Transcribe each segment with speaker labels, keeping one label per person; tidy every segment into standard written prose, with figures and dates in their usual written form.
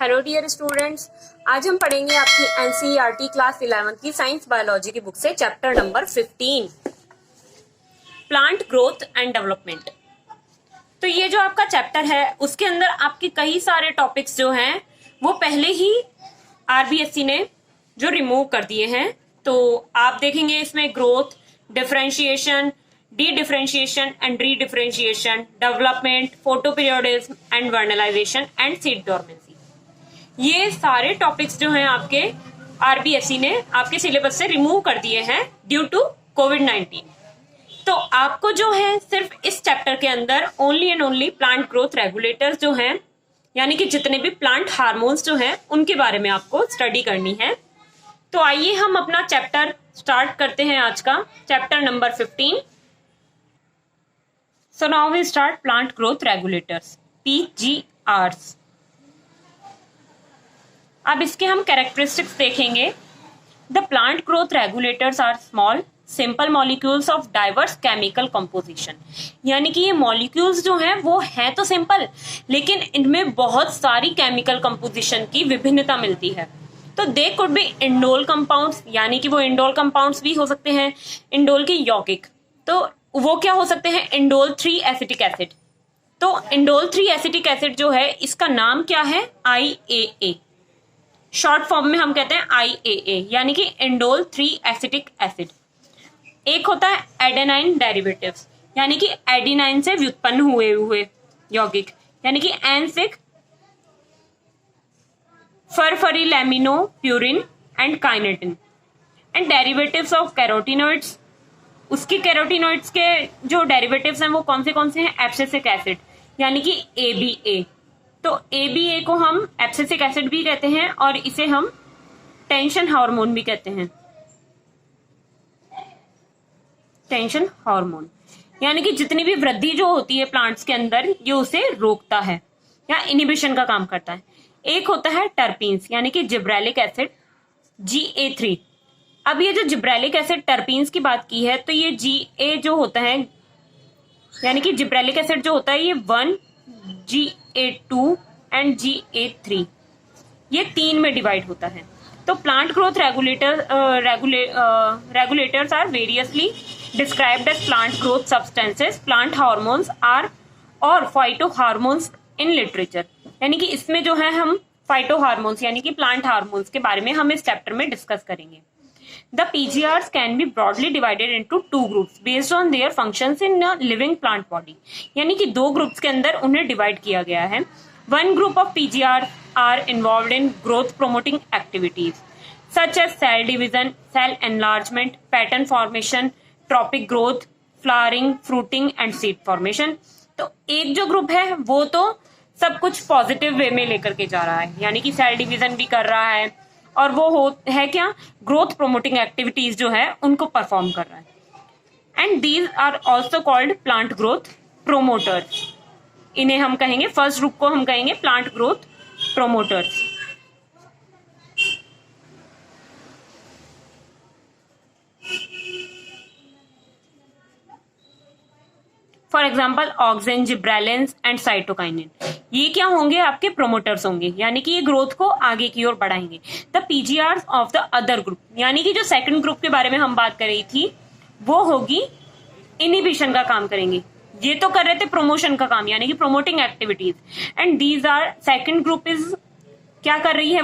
Speaker 1: Hello dear students, आज हम पढ़ेंगे आपकी एनसीईआरटी क्लास 11 की साइंस बायोलॉजी की बुक से chapter number 15 plant growth and development. तो ये जो आपका चैप्टर है उसके अंदर आपके कई सारे टॉपिक्स जो हैं वो पहले ही आरबीएससी ने जो रिमूव कर दिए हैं। तो आप देखेंगे इसमें growth, differentiation, de differentiation and re differentiation, development, photoperiodism and vernalisation and seed dormancy, ये सारे टॉपिक्स जो हैं आपके आरबीएससी ने आपके सिलेबस से रिमूव कर दिए हैं ड्यू टू कोविड-19। तो आपको जो है सिर्फ इस चैप्टर के अंदर only and only plant growth regulators जो हैं, यानी कि जितने भी प्लांट हार्मोन्स जो हैं उनके बारे में आपको स्टडी करनी है। तो आइए हम अपना चैप्टर स्टार्ट करते हैं आज का chapter number 15। So now we start plant growth regulators, PGRs। अब इसके हम कैरेक्टरिस्टिक्स देखेंगे। The plant growth regulators are small simple molecules of diverse chemical composition, यानी कि ये मॉलिक्यूल्स जो हैं वो हैं तो सिंपल, लेकिन इनमें बहुत सारी केमिकल कंपोजिशन की विभिन्नता मिलती है। तो they could be indole compounds, यानी कि वो इंडोल कंपाउंड्स भी हो सकते हैं, इंडोल के यौगिक। तो वो क्या हो सकते हैं? Indole 3 acetic acid. तो इंडोल 3 एसिटिक एसिड जो है इसका नाम क्या है? IAA। शॉर्ट फॉर्म में हम कहते हैं IAA, यानी कि इंडोल 3 एसिटिक एसिड। एक होता है एडेनाइन डेरिवेटिव्स, यानी कि एडिनाइन से व्युत्पन्न हुए यौगिक, यानी कि एन6 furfurylamino purine and kinetin. And derivatives of carotenoids, उसकी कैरोटिनॉइड्स के जो डेरिवेटिव्स हैं वो कौन से हैं? एब्सिसिक एसिड, यानी कि ABA। तो ABA को हम एब्सिसिक एसिड भी कहते हैं और इसे हम टेंशन हार्मोन भी कहते हैं। टेंशन हार्मोन यानी कि जितनी भी वृद्धि जो होती है प्लांट्स के अंदर ये उसे रोकता है या इनिबिशन का काम करता है। एक होता है टर्पीन्स, यानी कि जिब्रेलिक एसिड, GA3। अब ये जो जिब्रेलिक एसिड टर्पीन्स की बात की है तो ये GA जो होता है, यानी कि जिब्रेलिक एसिड जो होता है ये 1, GA2 एंड GA3, ये 3 में डिवाइड होता है। तो plant growth regulators are variously described as plant growth substances, plant hormones are और फाइटो हार्मोन्स इन लिटरेचर, यानी कि इसमें जो है हम फाइटो हार्मोन्स यानी कि प्लांट हार्मोन्स के बारे में हम इस चैप्टर में डिस्कस करेंगे। The PGRs can be broadly divided into 2 groups based on their functions in a living plant body, यानी कि 2 ग्रुप्स के अंदर उन्हें डिवाइड किया गया है। One group of PGRs are involved in growth promoting activities such as cell division, cell enlargement, pattern formation, tropic growth, flowering, fruiting and seed formation। तो एक जो ग्रुप है वो तो सब कुछ पॉजिटिव वे में लेकर के जा रहा है, यानी कि सेल डिवीजन भी कर रहा है और वो है क्या? ग्रोथ प्रोमोटिंग एक्टिविटीज जो है उनको परफॉर्म कर रहा है। And these are also called plant growth promoters. इन्हें हम कहेंगे, फर्स्ट ग्रुप को हम कहेंगे plant growth promoters. For example auxin, gibberellins and cytokinin, ये क्या होंगे? आपके प्रोमोटर्स होंगे, यानी कि ये ग्रोथ को आगे की ओर बढ़ाएंगे। The PGRs of the other group, यानी कि जो सेकंड ग्रुप के बारे में हम बात कर रही थी वो होगी इनिबिशन का काम करेंगे। ये तो कर रहे थे प्रमोशन का काम, यानी कि promoting activities. And these are second group is क्या कर रही है?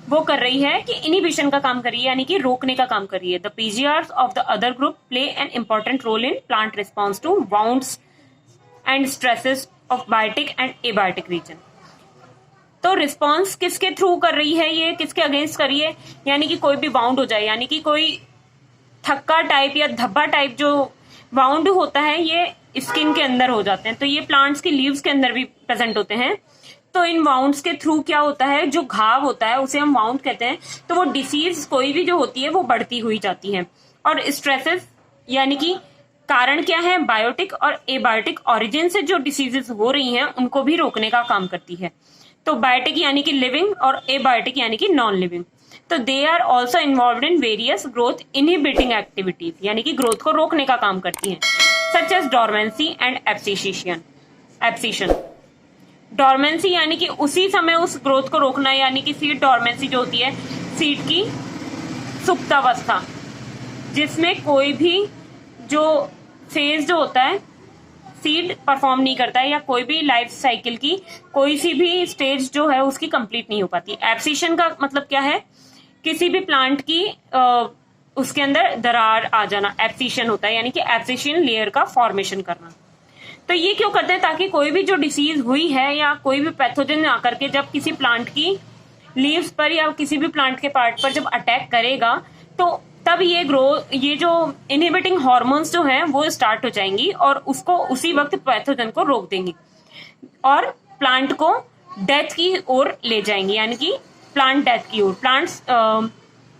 Speaker 1: वो कर रही है कि इनिबिशन का काम कर रही है, यानी कि रोकने का काम कर रही है। The PGRs of the other group play an important role in plant response to wounds and stresses of biotic and abiotic reason. तो रिस्पॉन्स किसके थ्रू कर रही है? ये किसके अगेंस्ट कर रही है? यानी कि कोई भी वाउंड हो जाए, यानी कि कोई थक्का टाइप या धब्बा टाइप जो वाउंड होता है ये स्किन के अंदर हो जाते हैं, तो ये प्लांट्स की लीव्स के अंदर भी प्रेजेंट होते हैं। तो इन वाउंड्स के थ्रू क्या होता है? जो घाव होता है उसे हम वाउंड कहते हैं। तो वो डिसीज कोई भी जो होती है वो बढ़ती हुई जाती है। और स्ट्रेसेस यानी कि कारण क्या है? बायोटिक और एबायोटिक ओरिजिन से जो डिसीजेस हो रही हैं उनको भी रोकने का काम करती है। तो बायोटिक यानी कि लिविंग और एबायोटिक यानी कि नॉन लिविंग। तो they are also involve in various growth inhibiting activities, यानी कि ग्रोथ को रोकने का काम करती हैं, such as dormancy and abscission. Dormancy यानी कि उसी समय उस ग्रोथ को रोकना, यानी कि सीड डॉर्मेंसी जो होती है, सीड की सुप्तावस्था, जिसमें कोई भी जो फेज जो होता है सीड परफॉर्म नहीं करता है, या कोई भी लाइफ साइकिल की कोई सी भी स्टेज जो है उसकी कंप्लीट नहीं हो पाती। एब्सिशन का मतलब क्या है, किसी भी प्लांट की उसके अंदर दरार आ जाना, एब्सिशन होता है, यानी कि एब्सिशन लेयर का फॉर्मेशन करना। तो ये क्यों करते हैं, ताकि कोई भी जो डिसीज हुई है या कोई भी पैथोजन आकर के जब किसी प्लांट की लीव्स पर या किसी भी प्लांट के पार्ट पर जब अटैक करेगा, तो तब ये जो इनहिबिटिंग हार्मोन्स जो हैं वो स्टार्ट हो जाएंगी और उसको उसी वक्त पैथोजन को रोक देंगी और प्लांट को डेथ की ओर ले जाएंगी, यानी कि प्लांट डेथ की ओर, plant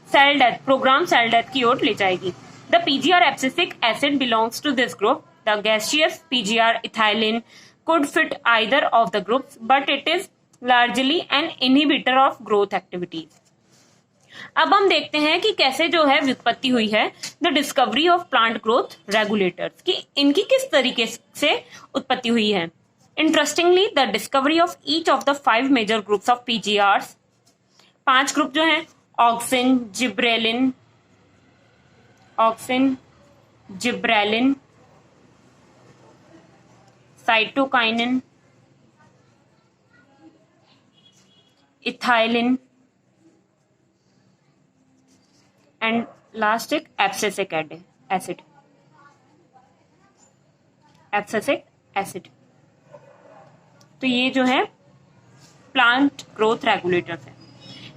Speaker 1: cell death, programme cell death की ओर ले जाएगी। The PGR abscisic acid belongs to this group. The gaseous PGR ethylene could fit either of the groups, but it is largely an inhibitor of growth activities. अब हम देखते हैं कि कैसे जो है व्युत्पत्ति हुई है the discovery of plant growth regulators, कि इनकी किस तरीके से उत्पत्ति हुई है। Interestingly the discovery of each of the 5 major groups of PGRs, 5 group जो हैं, auxin, gibberellin, cytokinin, ethylene and last एक एब्सिसिक एसिड। तो ये जो है प्लांट ग्रोथ रेगुलेटर्स है।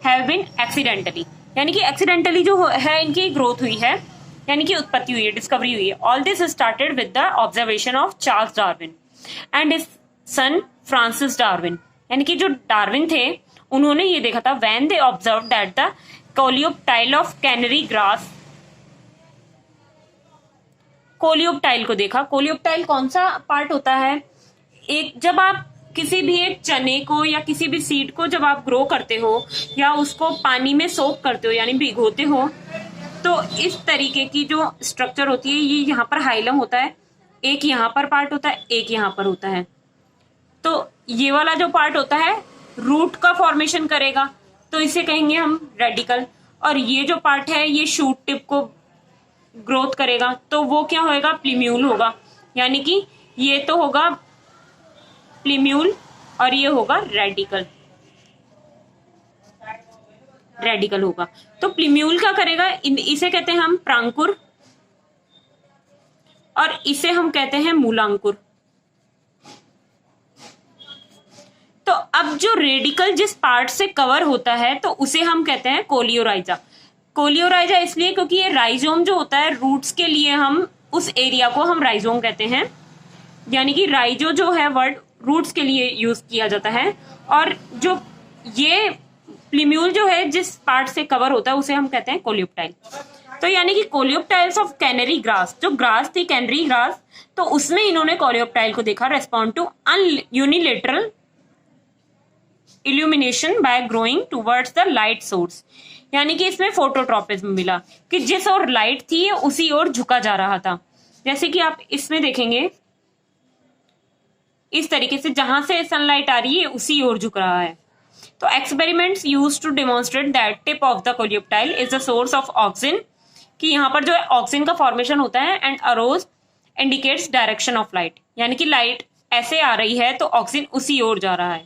Speaker 1: हैव बीन एक्सीडेंटली, यानी कि एक्सीडेंटली जो है इनकी ग्रोथ हुई है, यानी कि उत्पत्ति हुई है, डिस्कवरी हुई है। All this started with the observation of Charles Darwin and his son Francis Darwin, यानी कि जो डार्विन थे उन्होंने ये देखा था when they observe that the coleoptile of canary grass, coleoptile को देखा। कोलियोप्टाइल कौन सा पार्ट होता है, एक जब आप किसी भी एक चने को या किसी भी सीड को जब आप ग्रो करते हो या उसको पानी में सोक करते हो यानी भिगोते हो, तो इस तरीके की जो स्ट्रक्चर होती है, ये यहाँ पर हाइलम होता है, एक यहाँ पर पार्ट होता है, एक यहाँ पर होता है। तो ये वाला जो पार्ट होता है रूट का फॉर्मेशन करेगा, तो इसे कहेंगे हम रेडिकल, और ये जो पार्ट है ये शूट टिप को ग्रोथ करेगा, तो वो क्या होगा, प्लीम्यूल होगा, यानी कि ये तो होगा प्लीम्यूल और ये होगा रेडिकल होगा। तो प्लीम्यूल क्या करेगा, इसे कहते हैं हम प्रांकुर और इसे हम कहते हैं मूलांकुर। तो अब जो रेडिकल जिस पार्ट से कवर होता है तो उसे हम कहते हैं कोलियोराइजा। कोलियोराइजा इसलिए क्योंकि ये राइजोम जो होता है रूट्स के लिए, हम उस एरिया को हम राइजोम कहते हैं, यानी कि राइजो जो है वर्ड रूट्स के लिए यूज किया जाता है। और जो ये प्लीम्यूल जो है जिस पार्ट से कवर होता है उसे हम कहते हैं कोलियोप्टाइल। तो यानी कि कोलियोप्टाइल्स ऑफ कैनरी ग्रास, जो ग्रास थी कैनरी ग्रास, तो उसमें इन्होंने कोलियोप्टाइल को देखा respond to unilateral illumination by growing towards the light source, यानी कि इसमें फोटोट्रोपिज्म मिला कि जिस ओर लाइट थी उसी ओर झुका जा रहा था। जैसे कि आप इसमें देखेंगे इस तरीके से जहां से सनलाइट आ रही है उसी ओर झुक रहा है। तो experiments used to demonstrate that tip of the coleoptile is the source of auxin, कि यहाँ पर जो है ऑक्सिन का फॉर्मेशन होता है, and arrows indicates direction of light, यानी कि लाइट ऐसे आ रही है तो ऑक्सिन उसी ओर जा रहा है।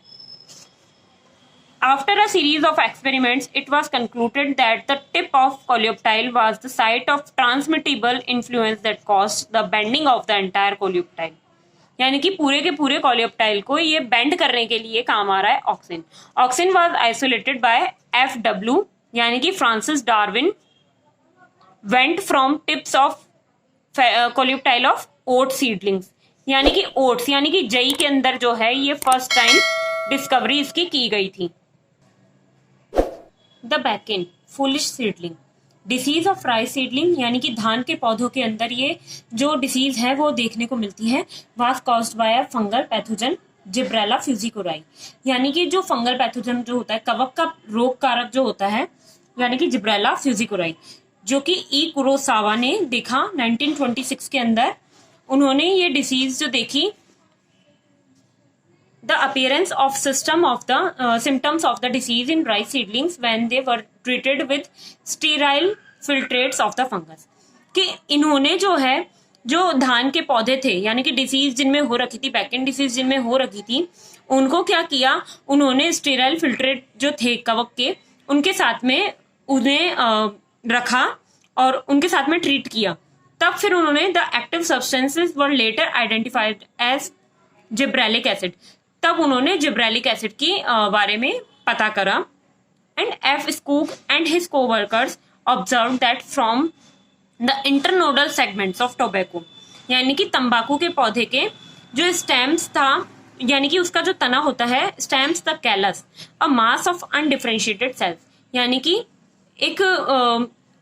Speaker 1: After a series of experiments, it was concluded that the tip of coleoptile was the site of transmittable influence that caused the bending of the entire coleoptile. यानी कि पूरे के पूरे कोलियोप्टाइल को ये बेंड करने के लिए काम आ रहा है auxin. Auxin was isolated by FW, यानी कि Francis Darwin went from tips of coleoptile of oat seedlings, यानी कि ओट्स यानी कि जई के अंदर जो है ये फर्स्ट टाइम डिस्कवरी इसकी की गई थी। The bakanae foolish seedling, disease of rice seedling, यानी कि धान के पौधों के अंदर ये जो डिसीज है वो देखने को मिलती है, was caused by a fungal pathogen Gibberella fujikuroi, यानी कि जो फंगल पैथोजन जो होता है, कवक का रोग कारक जो होता है, यानी कि जिब्रेला फ्यूजिकोराई, जो कि ई कुरोसावा ने देखा 1926 के अंदर। उन्होंने ये डिसीज जो देखी the appearance of symptoms of the disease in rice seedlings when they were treated with sterile filtrates of the fungus. कि इन्होंने जो है जो धान के पौधे थे यानी कि डिसीज जिनमें हो रखी थी, बैकेंड डिसीज जिनमें हो रखी थी, उनको क्या किया, उन्होंने स्टेराइल फिल्ट्रेट जो थे कवक के, उनके साथ में उन्हें रखा और उनके साथ में ट्रीट किया. तब फिर उन्होंने the active substances were later identified as gibberellic acid. तब उन्होंने जिब्रेलिक एसिड की बारे में पता करा. And F Skoog and his coworkers observe that from the internodal segments of tobacco, यानी कि तंबाकू के पौधे के जो स्टेम्स था, यानी कि उसका जो तना होता है, stems the callus, a mass of undifferentiated cells, यानी कि एक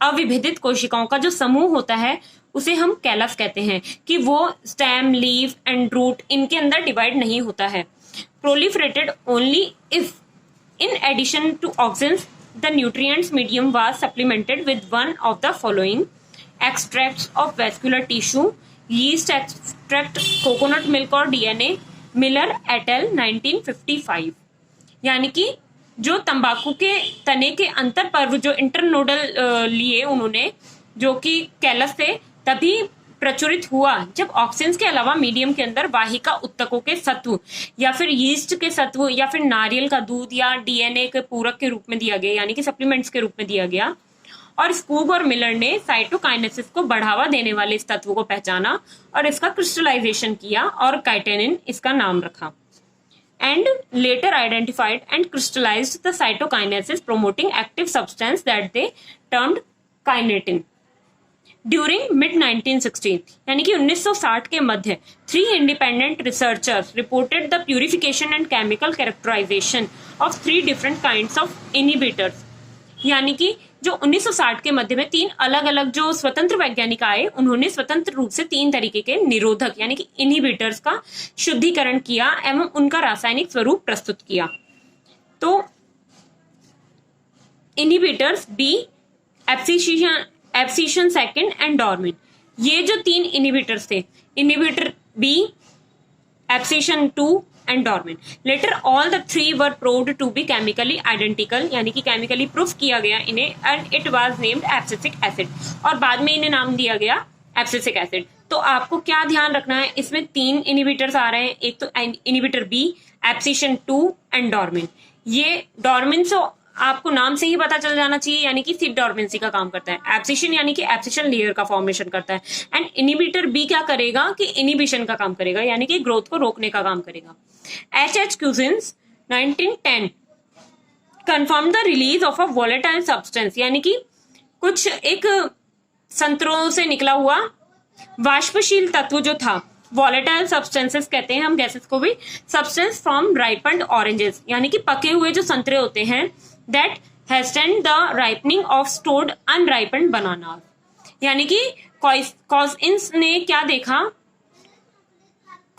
Speaker 1: अविभेदित कोशिकाओं का जो समूह होता है उसे हम कैलस कहते हैं, कि वो स्टेम, लीफ एंड रूट इनके अंदर डिवाइड नहीं होता है. Proliferated only if in addition to oxygen the nutrients medium was supplemented with one of the following extracts of vascular tissue, yeast extract, coconut milk और डीएनए. Miller et al 1955. यानी कि जो तंबाकू के तने के अंतर पर्व जो इंटरनोडल लिए उन्होंने, जो कि कैलस से तभी प्रचुरित हुआ जब ऑक्सीजन के अलावा मीडियम के अंदर वाहिका उत्तकों के सत्व या फिर यीस्ट के सत्व या फिर नारियल का दूध या डीएनए के पूरक के रूप में दिया गया, यानी कि सप्लीमेंट्स के रूप में दिया गया. और स्कूग और मिलर ने साइटोकाइनेसिस को बढ़ावा देने वाले इस तत्व को पहचाना और इसका क्रिस्टलाइजेशन किया और काइटेनिन इसका नाम रखा. And later identified and crystallized the cytokinesis promoting active substance that they termed kinetin. During mid-1960s, यानी कि 1960 के मध्य, 3 independent researchers reported the purification and chemical characterization of 3 different kinds of inhibitors. यानी कि जो 1960 के मध्य में 3 अलग अलग जो स्वतंत्र वैज्ञानिक आए, उन्होंने स्वतंत्र रूप से 3 तरीके के निरोधक यानी कि इनहिबिटर्स का शुद्धिकरण किया एवं उनका रासायनिक स्वरूप प्रस्तुत किया. तो inhibitors B, abscission second and dormin, ये जो 3 इनहिबिटर्स थे, inhibitor B, abscission 2 and dormin. Later all the 3 were proved to be chemically identical, यानी कि केमिकली प्रूफ किया गया इन्हें, and it was named abscisic acid, और बाद में इन्हें नाम दिया गया abscisic acid. तो आपको क्या ध्यान रखना है, इसमें 3 इनहिबिटर्स आ रहे हैं, एक तो inhibitor B, abscission 2 and dormin. ये डॉर्मिन से आपको नाम से ही पता चल जाना चाहिए, यानी कि सिर्फ डॉर्मेंसी का काम करता है. एब्सिशन यानी कि एब्सिशन लेयर का फॉर्मेशन करता है. एंड इनहिबिटर बी क्या करेगा कि इनहिबिशन का काम करेगा, यानी कि ग्रोथ को रोकने का काम करेगा. H.H. Cousins 1910 confirmed the release of a volatile substance, यानी कि कुछ एक संतरों से निकला हुआ वाष्पशील तत्व जो था, वॉलेटाइल सब्सटेंसेस कहते हैं हम गैसेस को भी, सब्सटेंस फ्रॉम राइपन्ड ऑरेंजेस, यानी कि पके हुए जो संतरे होते हैं, that hastened the ripening of stored unripened banana. यानी कि कॉजिन्स ने क्या देखा,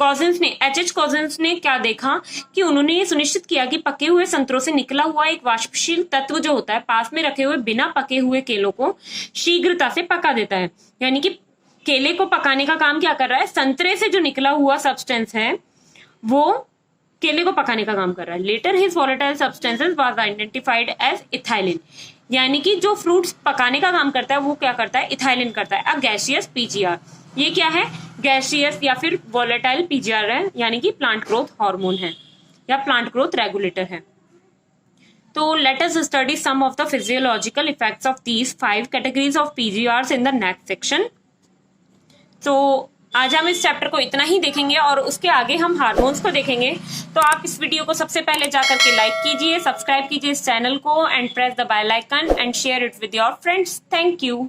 Speaker 1: H.H. कॉजिन्स ने क्या देखा कि उन्होंने ये सुनिश्चित किया कि पके हुए संतरों से निकला हुआ एक वाष्पशील तत्व जो होता है, पास में रखे हुए बिना पके हुए केलों को शीघ्रता से पका देता है. यानी कि केले को पकाने का काम क्या कर रहा है, संतरे से जो निकला हुआ सब्सटेंस है वो केले को पकाने का काम कर रहा है. Later his volatile substances was identified as ethylene, यानी कि जो फ्रूट्स पकाने का काम करता है वो क्या करता है, इथाइलिन करता है. अ गैसियस पीजीआर, ये क्या है, गैसियस या फिर वॉलेटाइल पीजीआर है, यानी कि प्लांट ग्रोथ हार्मोन है या प्लांट ग्रोथ रेगुलेटर है. तो let us study some of the physiological effects of these 5 categories of PGRs in the next section. तो आज हम इस चैप्टर को इतना ही देखेंगे और उसके आगे हम हार्मोन्स को देखेंगे. तो आप इस वीडियो को सबसे पहले जाकर के लाइक कीजिए, सब्सक्राइब कीजिए इस चैनल को and press the bell icon and share it with your friends. Thank you.